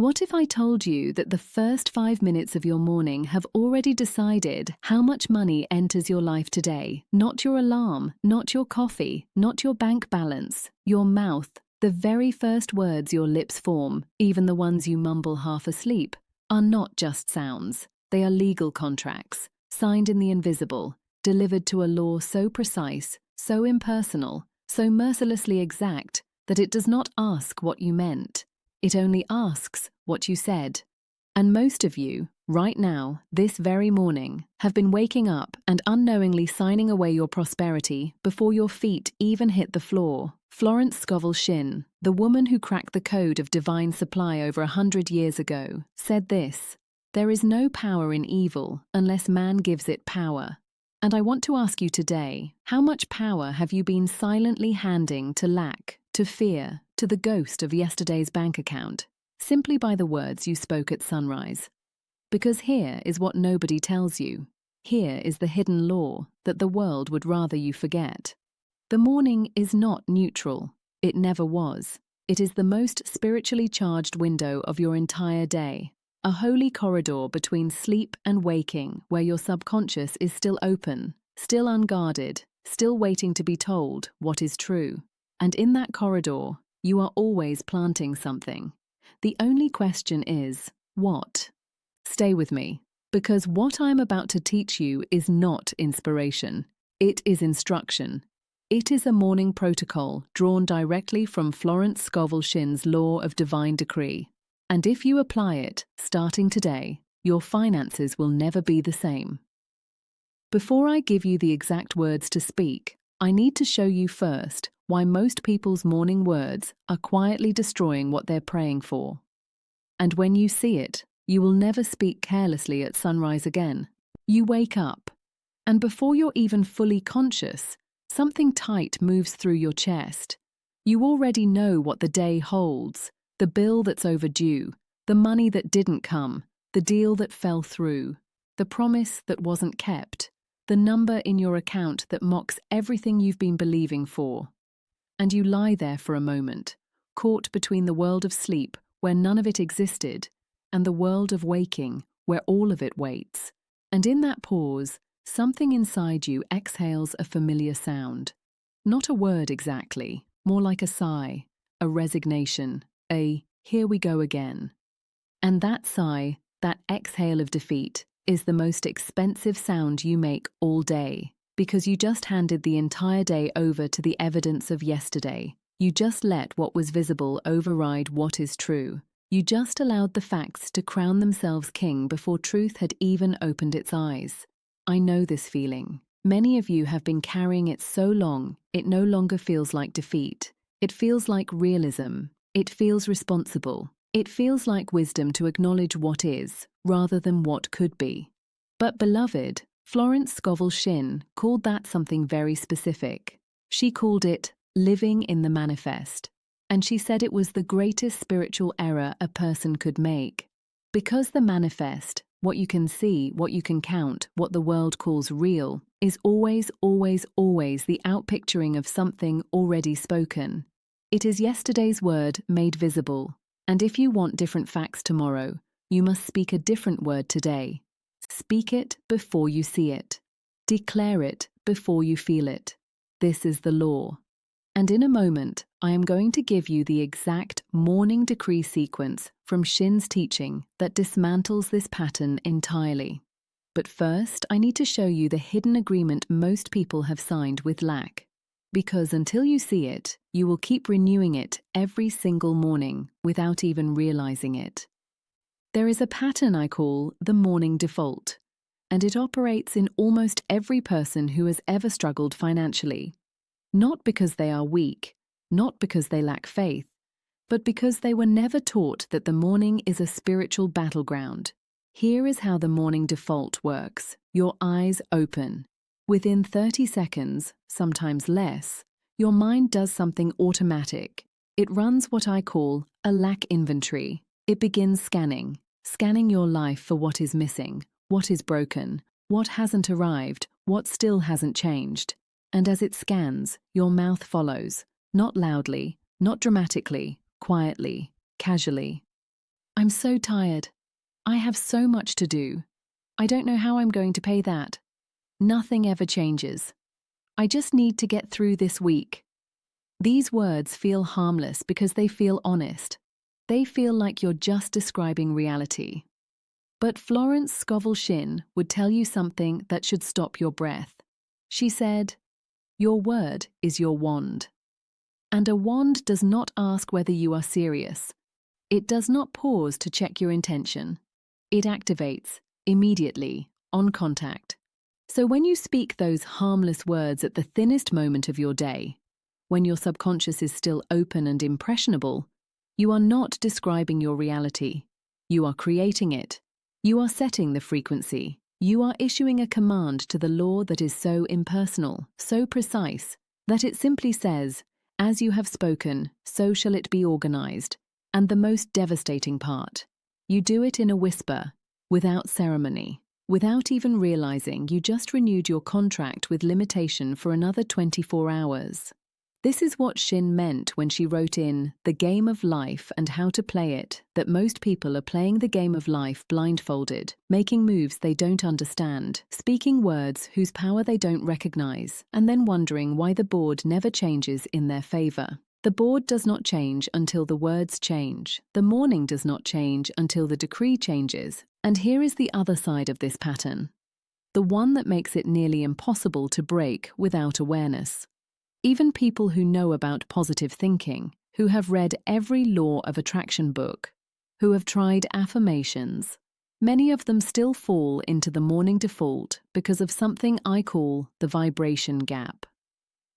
What if I told you that the first 5 minutes of your morning have already decided how much money enters your life today? Not your alarm, not your coffee, not your bank balance, your mouth. The very first words your lips form, even the ones you mumble half asleep, are not just sounds. They are legal contracts, signed in the invisible, delivered to a law so precise, so impersonal, so mercilessly exact that it does not ask what you meant. It only asks what you said. And most of you, right now, this very morning, have been waking up and unknowingly signing away your prosperity before your feet even hit the floor. Florence Scovel Shinn, the woman who cracked the code of divine supply over 100 years ago, said this: "There is no power in evil unless man gives it power." And I want to ask you today, how much power have you been silently handing to lack, to fear, to the ghost of yesterday's bank account, simply by the words you spoke at sunrise? Because here is what nobody tells you. Here is the hidden law that the world would rather you forget. The morning is not neutral. It never was. It is the most spiritually charged window of your entire day. A holy corridor between sleep and waking where your subconscious is still open, still unguarded, still waiting to be told what is true. And in that corridor, you are always planting something. The only question is, what? Stay with me, because what I'm about to teach you is not inspiration. It is instruction. It is a morning protocol drawn directly from Florence Scovel Shinn's Law of Divine Decree. And if you apply it, starting today, your finances will never be the same. Before I give you the exact words to speak, I need to show you first why most people's morning words are quietly destroying what they're praying for. And when you see it, you will never speak carelessly at sunrise again. You wake up, and before you're even fully conscious, something tight moves through your chest. You already know what the day holds. The bill that's overdue, the money that didn't come, the deal that fell through, the promise that wasn't kept, the number in your account that mocks everything you've been believing for. And you lie there for a moment, caught between the world of sleep, where none of it existed, and the world of waking, where all of it waits. And in that pause, something inside you exhales a familiar sound. Not a word exactly, more like a sigh, a resignation, "here we go again." And that sigh, that exhale of defeat, is the most expensive sound you make all day, because you just handed the entire day over to the evidence of yesterday. You just let what was visible override what is true. You just allowed the facts to crown themselves king before truth had even opened its eyes. I know this feeling. Many of you have been carrying it so long, it no longer feels like defeat. It feels like realism. It feels responsible. It feels like wisdom to acknowledge what is, rather than what could be. But beloved, Florence Scovel Shinn called that something very specific. She called it living in the manifest. And she said it was the greatest spiritual error a person could make. Because the manifest, what you can see, what you can count, what the world calls real, is always, always, always the outpicturing of something already spoken. It is yesterday's word made visible, and if you want different facts tomorrow, you must speak a different word today. Speak it before you see it. Declare it before you feel it. This is the law. And in a moment, I am going to give you the exact morning decree sequence from Shinn's teaching that dismantles this pattern entirely. But first, I need to show you the hidden agreement most people have signed with lack. Because until you see it, you will keep renewing it every single morning without even realizing it. There is a pattern I call the morning default, and it operates in almost every person who has ever struggled financially. Not because they are weak, not because they lack faith, but because they were never taught that the morning is a spiritual battleground. Here is how the morning default works. Your eyes open. Within 30 seconds, sometimes less, your mind does something automatic. It runs what I call a lack inventory. It begins scanning your life for what is missing, what is broken, what hasn't arrived, what still hasn't changed. And as it scans, your mouth follows, not loudly, not dramatically, quietly, casually. I'm so tired. I have so much to do. I don't know how I'm going to pay that. Nothing ever changes. I just need to get through this week. These words feel harmless because they feel honest. They feel like you're just describing reality. But Florence Scovel Shinn would tell you something that should stop your breath. She said, "Your word is your wand." And a wand does not ask whether you are serious. It does not pause to check your intention. It activates, immediately, on contact. So when you speak those harmless words at the thinnest moment of your day, when your subconscious is still open and impressionable, you are not describing your reality. You are creating it. You are setting the frequency. You are issuing a command to the law that is so impersonal, so precise, that it simply says, "As you have spoken, so shall it be organized." And the most devastating part, you do it in a whisper, without ceremony, without even realizing you just renewed your contract with limitation for another 24 hours. This is what Shinn meant when she wrote in The Game of Life and How to Play It, that most people are playing the game of life blindfolded, making moves they don't understand, speaking words whose power they don't recognize, and then wondering why the board never changes in their favor. The board does not change until the words change. The morning does not change until the decree changes. And here is the other side of this pattern, the one that makes it nearly impossible to break without awareness. Even people who know about positive thinking, who have read every law of attraction book, who have tried affirmations, many of them still fall into the morning default because of something I call the vibration gap.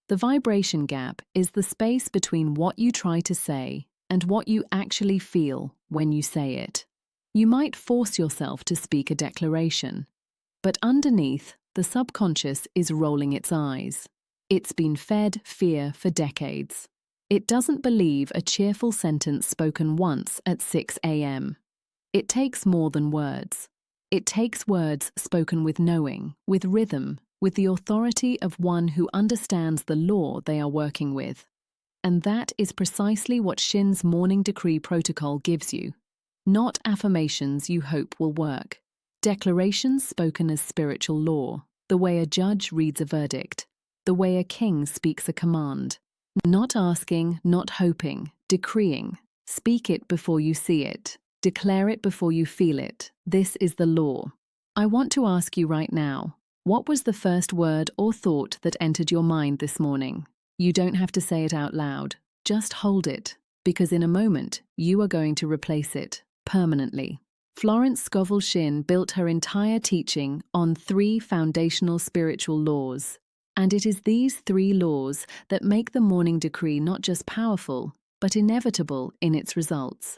The vibration gap is the space between what you try to say and what you actually feel when you say it. You might force yourself to speak a declaration, but underneath, the subconscious is rolling its eyes. It's been fed fear for decades. It doesn't believe a cheerful sentence spoken once at 6 a.m. It takes more than words. It takes words spoken with knowing, with rhythm, with the authority of one who understands the law they are working with. And that is precisely what Shinn's morning decree protocol gives you. Not affirmations you hope will work. Declarations spoken as spiritual law, the way a judge reads a verdict, the way a king speaks a command. Not asking, not hoping, decreeing. Speak it before you see it. Declare it before you feel it. This is the law. I want to ask you right now, what was the first word or thought that entered your mind this morning? You don't have to say it out loud. Just hold it, because in a moment, you are going to replace it permanently. Florence Scovel Shinn built her entire teaching on 3 foundational spiritual laws. And it is these 3 laws that make the morning decree not just powerful, but inevitable in its results.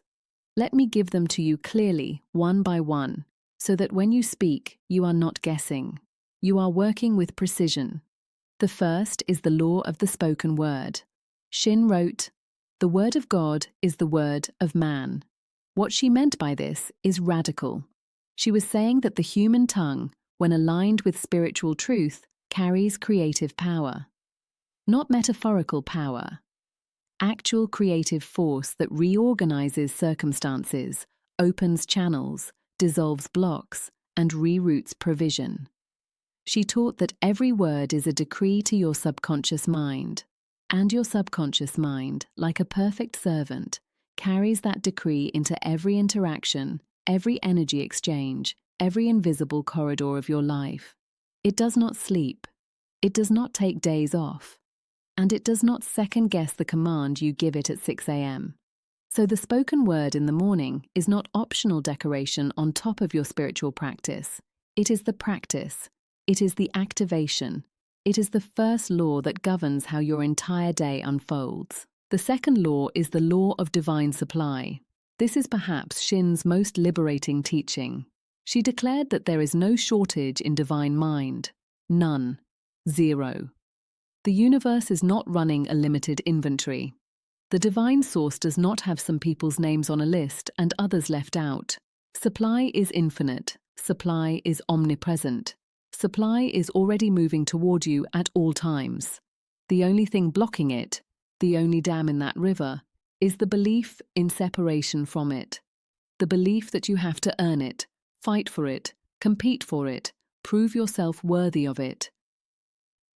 Let me give them to you clearly, one by one, so that when you speak, you are not guessing. You are working with precision. The first is the law of the spoken word. Shinn wrote, "The word of God is the word of man." What she meant by this is radical. She was saying that the human tongue, when aligned with spiritual truth, carries creative power. Not metaphorical power. Actual creative force that reorganizes circumstances, opens channels, dissolves blocks, and reroutes provision. She taught that every word is a decree to your subconscious mind, and your subconscious mind, like a perfect servant, carries that decree into every interaction, every energy exchange, every invisible corridor of your life. It does not sleep, it does not take days off, and it does not second-guess the command you give it at 6 a.m. So the spoken word in the morning is not optional decoration on top of your spiritual practice. It is the practice. It is the activation. It is the first law that governs how your entire day unfolds. The second law is the law of divine supply. This is perhaps Shinn's most liberating teaching. She declared that there is no shortage in divine mind. None. Zero. The universe is not running a limited inventory. The divine source does not have some people's names on a list and others left out. Supply is infinite. Supply is omnipresent. Supply is already moving toward you at all times. The only thing blocking it, the only dam in that river, is the belief in separation from it. the belief that you have to earn it, fight for it, compete for it, prove yourself worthy of it.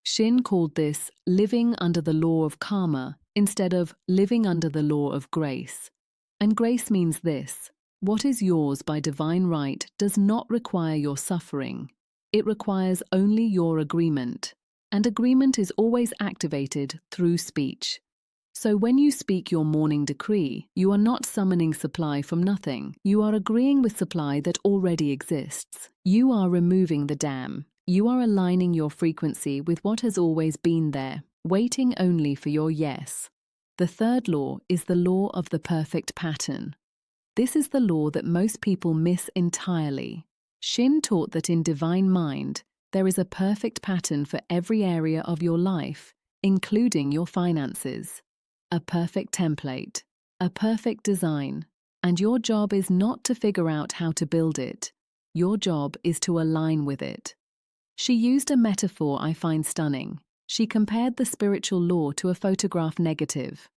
Shinn called this living under the law of karma instead of living under the law of grace. And grace means this: what is yours by divine right does not require your suffering. It requires only your agreement. And agreement is always activated through speech. So when you speak your morning decree, you are not summoning supply from nothing. You are agreeing with supply that already exists. You are removing the dam. You are aligning your frequency with what has always been there, waiting only for your yes. The third law is the law of the perfect pattern. This is the law that most people miss entirely. Shinn taught that in divine mind, there is a perfect pattern for every area of your life, including your finances. A perfect template, a perfect design, and your job is not to figure out how to build it. Your job is to align with it. She used a metaphor I find stunning. She compared the spiritual law to a photograph negative.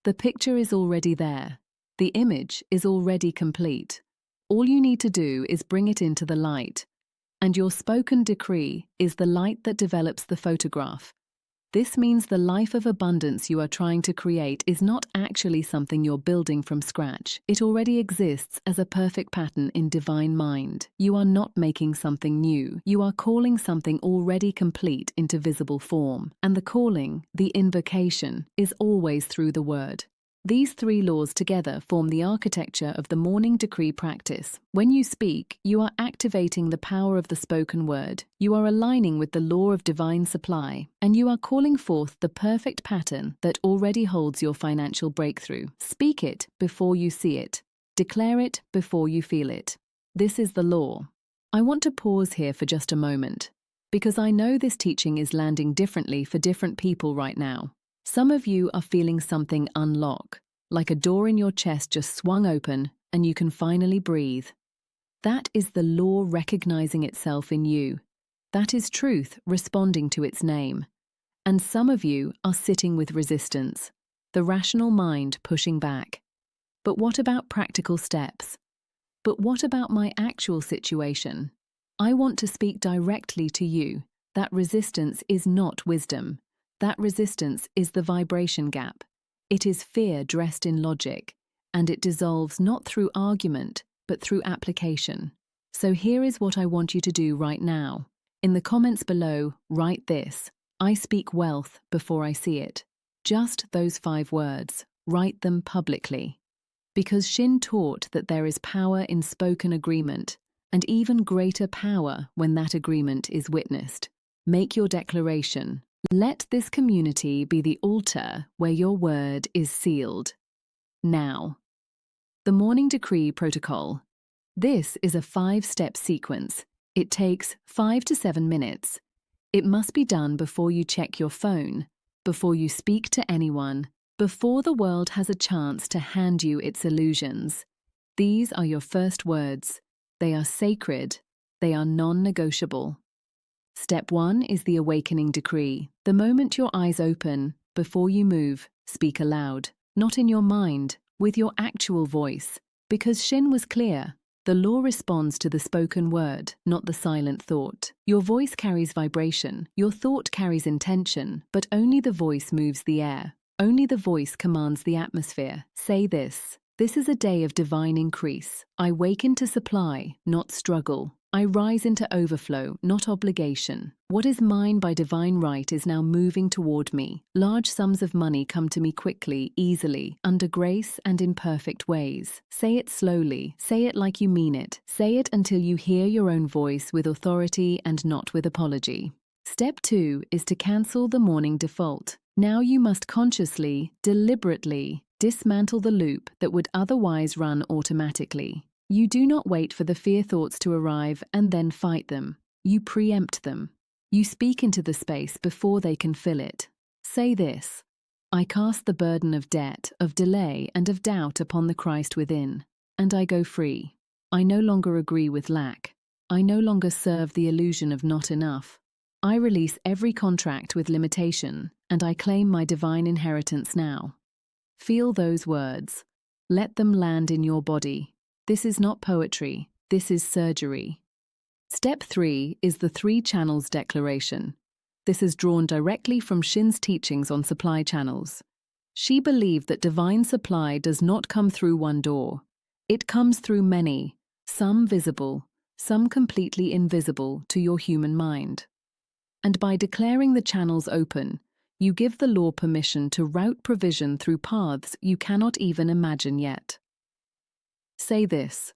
The picture is already there. The image is already complete. All you need to do is bring it into the light. And your spoken decree is the light that develops the photograph. This means the life of abundance you are trying to create is not actually something you're building from scratch. It already exists as a perfect pattern in divine mind. You are not making something new. You are calling something already complete into visible form. And the calling, the invocation, is always through the word. These three laws together form the architecture of the morning decree practice. When you speak, you are activating the power of the spoken word. You are aligning with the law of divine supply, and you are calling forth the perfect pattern that already holds your financial breakthrough. Speak it before you see it. Declare it before you feel it. This is the law. I want to pause here for just a moment, because I know this teaching is landing differently for different people right now. Some of you are feeling something unlock, like a door in your chest just swung open and you can finally breathe. That is the law recognizing itself in you. That is truth responding to its name. And some of you are sitting with resistance, the rational mind pushing back. But what about practical steps? But what about my actual situation? I want to speak directly to you. That resistance is not wisdom. That resistance is the vibration gap. It is fear dressed in logic, and it dissolves not through argument, but through application. So here is what I want you to do right now. In the comments below, write this: I speak wealth before I see it. Just those 5 words. Write them publicly. Because Shinn taught that there is power in spoken agreement, and even greater power when that agreement is witnessed. Make your declaration. Let this community be the altar where your word is sealed. Now, the Morning Decree Protocol. This is a 5-step sequence. It takes 5 to 7 minutes. It must be done before you check your phone, before you speak to anyone, before the world has a chance to hand you its illusions. These are your first words. They are sacred. They are non-negotiable. Step 1 is the awakening decree. The moment your eyes open, before you move, speak aloud. Not in your mind, with your actual voice. Because Shinn was clear, the law responds to the spoken word, not the silent thought. Your voice carries vibration, your thought carries intention, but only the voice moves the air. Only the voice commands the atmosphere. Say this: this is a day of divine increase. I wake into supply, not struggle. I rise into overflow, not obligation. What is mine by divine right is now moving toward me. Large sums of money come to me quickly, easily, under grace and in perfect ways. Say it slowly. Say it like you mean it. Say it until you hear your own voice with authority and not with apology. Step 2 is to cancel the morning default. Now you must consciously, deliberately, dismantle the loop that would otherwise run automatically. You do not wait for the fear thoughts to arrive and then fight them. You preempt them. You speak into the space before they can fill it. Say this: I cast the burden of debt, of delay, and of doubt upon the Christ within, and I go free. I no longer agree with lack. I no longer serve the illusion of not enough. I release every contract with limitation, and I claim my divine inheritance now. Feel those words. Let them land in your body. This is not poetry, this is surgery. Step 3 is the 3 channels declaration. This is drawn directly from Shinn's teachings on supply channels. She believed that divine supply does not come through one door. It comes through many, some visible, some completely invisible to your human mind. And by declaring the channels open, you give the law permission to route provision through paths you cannot even imagine yet. Say this: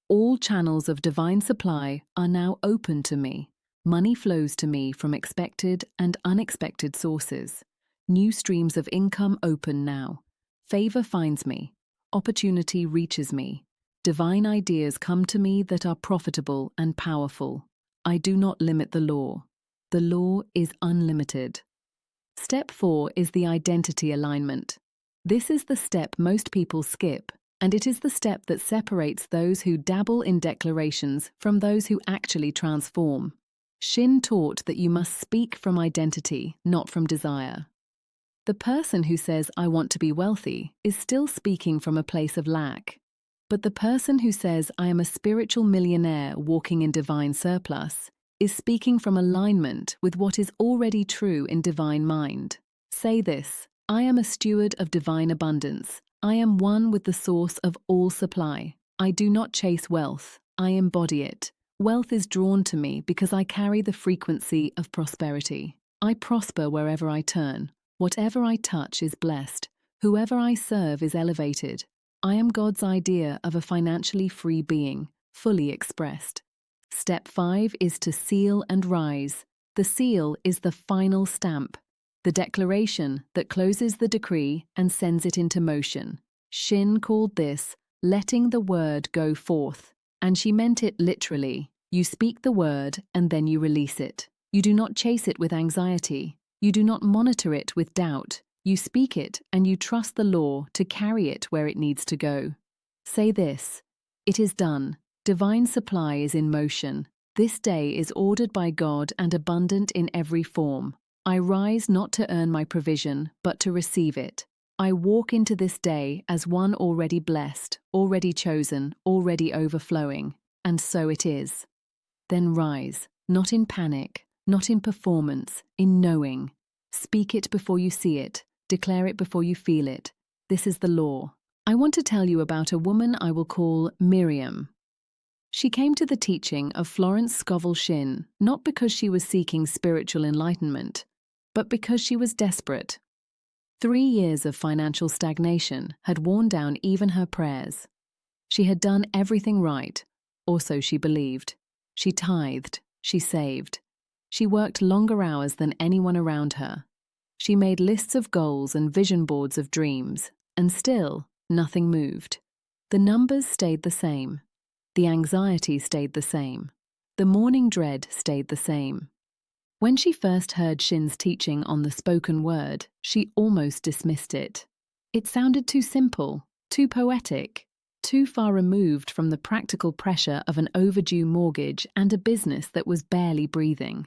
all channels of divine supply are now open to me. Money flows to me from expected and unexpected sources. New streams of income open now. Favor finds me. Opportunity reaches me. Divine ideas come to me that are profitable and powerful. I do not limit the law. The law is unlimited. Step 4 is the identity alignment. This is the step most people skip, and it is the step that separates those who dabble in declarations from those who actually transform. Shinn taught that you must speak from identity, not from desire. The person who says, "I want to be wealthy," is still speaking from a place of lack. But the person who says, "I am a spiritual millionaire walking in divine surplus," is speaking from alignment with what is already true in divine mind. Say this: I am a steward of divine abundance. I am one with the source of all supply. I do not chase wealth. I embody it. Wealth is drawn to me because I carry the frequency of prosperity. I prosper wherever I turn. Whatever I touch is blessed. Whoever I serve is elevated. I am God's idea of a financially free being, fully expressed. Step 5 is to seal and rise. The seal is the final stamp, the declaration that closes the decree and sends it into motion. Shinn called this letting the word go forth, and she meant it literally. You speak the word and then you release it. You do not chase it with anxiety. You do not monitor it with doubt. You speak it and you trust the law to carry it where it needs to go. Say this: it is done. Divine supply is in motion. This day is ordered by God and abundant in every form. I rise not to earn my provision, but to receive it. I walk into this day as one already blessed, already chosen, already overflowing. And so it is. Then rise, not in panic, not in performance, in knowing. Speak it before you see it. Declare it before you feel it. This is the law. I want to tell you about a woman I will call Miriam. She came to the teaching of Florence Scovel Shinn not because she was seeking spiritual enlightenment, but because she was desperate. 3 years of financial stagnation had worn down even her prayers. She had done everything right, or so she believed. She tithed, she saved. She worked longer hours than anyone around her. She made lists of goals and vision boards of dreams, and still nothing moved. The numbers stayed the same. The anxiety stayed the same. The morning dread stayed the same. When she first heard Shinn's teaching on the spoken word, she almost dismissed it. It sounded too simple, too poetic, too far removed from the practical pressure of an overdue mortgage and a business that was barely breathing.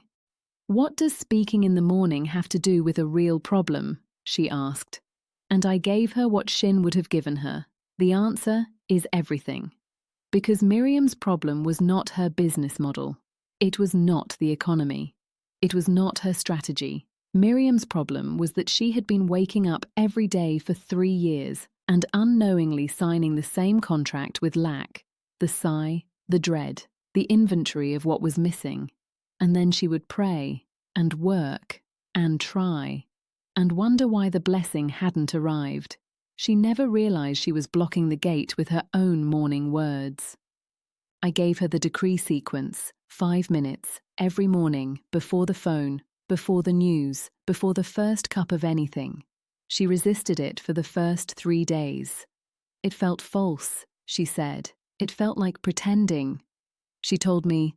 "What does speaking in the morning have to do with a real problem?" she asked. And I gave her what Shinn would have given her. The answer is everything. Because Miriam's problem was not her business model. It was not the economy. It was not her strategy. Miriam's problem was that she had been waking up every day for 3 years and unknowingly signing the same contract with lack, the sigh, the dread, the inventory of what was missing. And then she would pray and work and try and wonder why the blessing hadn't arrived. She never realized she was blocking the gate with her own morning words. I gave her the decree sequence, 5 minutes, every morning, before the phone, before the news, before the first cup of anything. She resisted it for the first 3 days. It felt false, she said. It felt like pretending. She told me,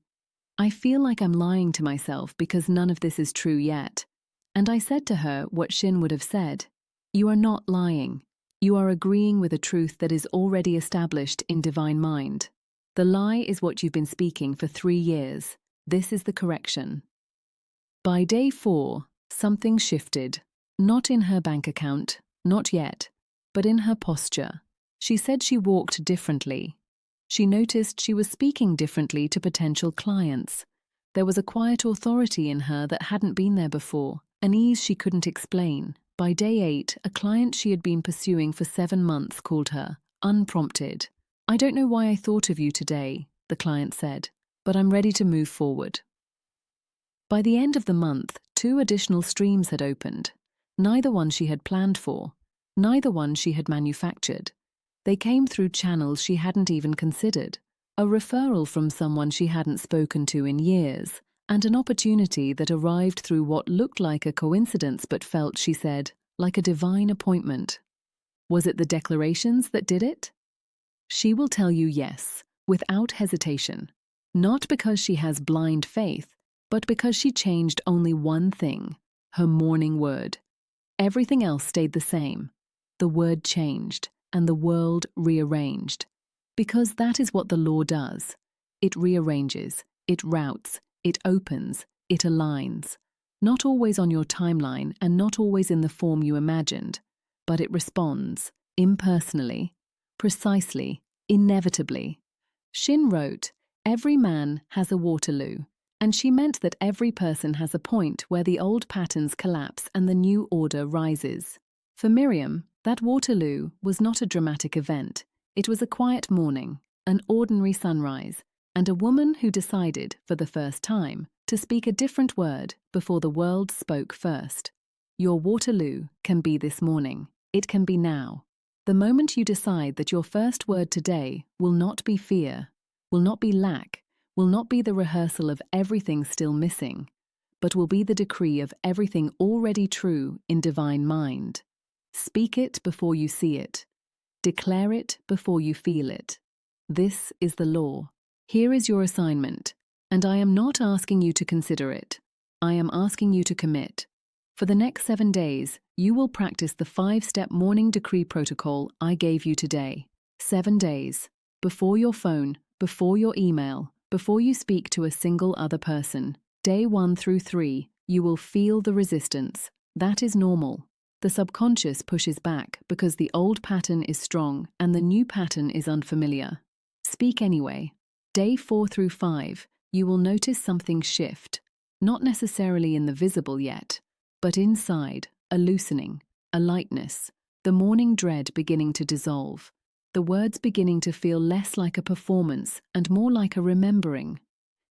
"I feel like I'm lying to myself because none of this is true yet." And I said to her what Shinn would have said: "You are not lying. You are agreeing with a truth that is already established in divine mind. The lie is what you've been speaking for 3 years. This is the correction." By day 4, something shifted. Not in her bank account, not yet, but in her posture. She said she walked differently. She noticed she was speaking differently to potential clients. There was a quiet authority in her that hadn't been there before, an ease she couldn't explain. By day 8, a client she had been pursuing for 7 months called her, unprompted. "I don't know why I thought of you today," the client said, "but I'm ready to move forward." By the end of the month, 2 additional streams had opened. Neither one she had planned for, neither one she had manufactured. They came through channels she hadn't even considered. A referral from someone she hadn't spoken to in years, and an opportunity that arrived through what looked like a coincidence but felt, she said, like a divine appointment. Was it the declarations that did it? She will tell you yes, without hesitation. Not because she has blind faith, but because she changed only one thing, her morning word. Everything else stayed the same. The word changed, and the world rearranged. Because that is what the law does. It rearranges, it routes, it opens, it aligns. Not always on your timeline and not always in the form you imagined, but it responds, impersonally, precisely, inevitably. Shinn wrote, "Every man has a Waterloo," and she meant that every person has a point where the old patterns collapse and the new order rises. For Miriam, that Waterloo was not a dramatic event. It was a quiet morning, an ordinary sunrise, and a woman who decided, for the first time, to speak a different word before the world spoke first. Your Waterloo can be this morning. It can be now. The moment you decide that your first word today will not be fear, will not be lack, will not be the rehearsal of everything still missing, but will be the decree of everything already true in divine mind. Speak it before you see it. Declare it before you feel it. This is the law. Here is your assignment, and I am not asking you to consider it. I am asking you to commit. For the next 7 days, you will practice the 5-step morning decree protocol I gave you today. 7 days. Before your phone, before your email, before you speak to a single other person. Day 1 through 3, you will feel the resistance. That is normal. The subconscious pushes back because the old pattern is strong and the new pattern is unfamiliar. Speak anyway. Day 4 through 5, you will notice something shift, not necessarily in the visible yet, but inside, a loosening, a lightness, the morning dread beginning to dissolve, the words beginning to feel less like a performance and more like a remembering.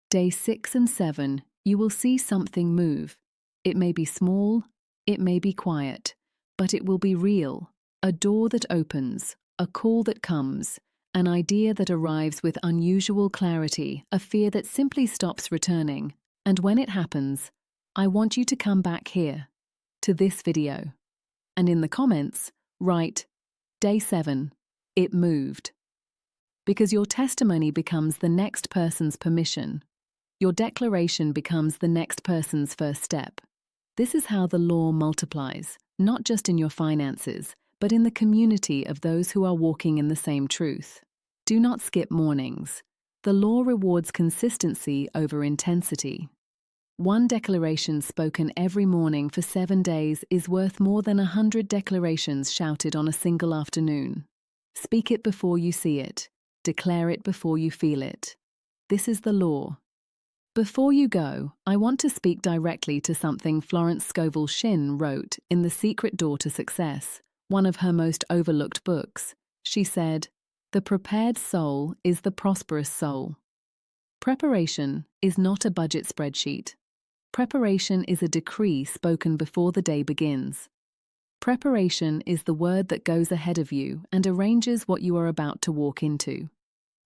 Day 6 and 7, you will see something move. It may be small, it may be quiet, but it will be real, a door that opens, a call that comes, an idea that arrives with unusual clarity, a fear that simply stops returning. And when it happens, I want you to come back here, to this video. And in the comments, write, Day 7, it moved. Because your testimony becomes the next person's permission. Your declaration becomes the next person's first step. This is how the law multiplies, not just in your finances, but in the community of those who are walking in the same truth. Do not skip mornings. The law rewards consistency over intensity. One declaration spoken every morning for 7 days is worth more than 100 declarations shouted on a single afternoon. Speak it before you see it. Declare it before you feel it. This is the law. Before you go, I want to speak directly to something Florence Scovel Shinn wrote in The Secret Door to Success, one of her most overlooked books. She said, "The prepared soul is the prosperous soul." Preparation is not a budget spreadsheet. Preparation is a decree spoken before the day begins. Preparation is the word that goes ahead of you and arranges what you are about to walk into.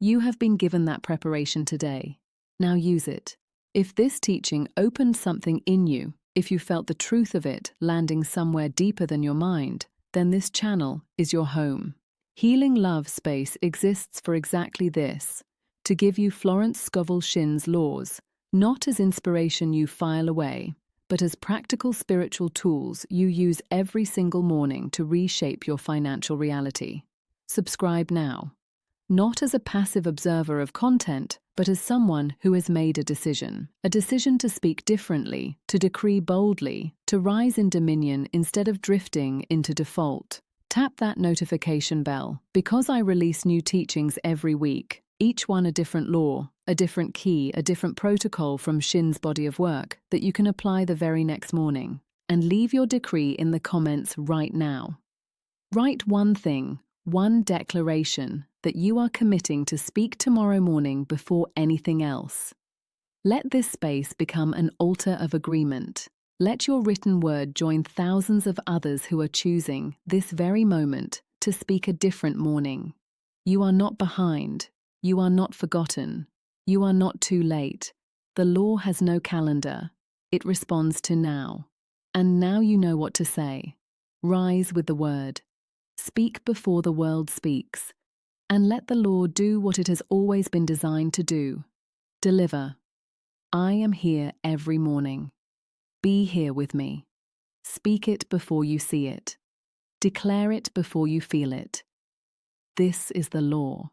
You have been given that preparation today. Now use it. If this teaching opened something in you, if you felt the truth of it landing somewhere deeper than your mind, then this channel is your home. Healing Love Space exists for exactly this, to give you Florence Scovel Shinn's laws, not as inspiration you file away, but as practical spiritual tools you use every single morning to reshape your financial reality. Subscribe now. Not as a passive observer of content, but as someone who has made a decision to speak differently, to decree boldly, to rise in dominion instead of drifting into default. Tap that notification bell because I release new teachings every week, each one a different law, a different key, a different protocol from Shinn's body of work that you can apply the very next morning. And leave your decree in the comments right now. Write one thing, one declaration that you are committing to speak tomorrow morning before anything else. Let this space become an altar of agreement. Let your written word join thousands of others who are choosing, this very moment, to speak a different morning. You are not behind. You are not forgotten. You are not too late. The law has no calendar. It responds to now. And now you know what to say. Rise with the word. Speak before the world speaks. And let the law do what it has always been designed to do. Deliver. I am here every morning. Be here with me. Speak it before you see it. Declare it before you feel it. This is the law.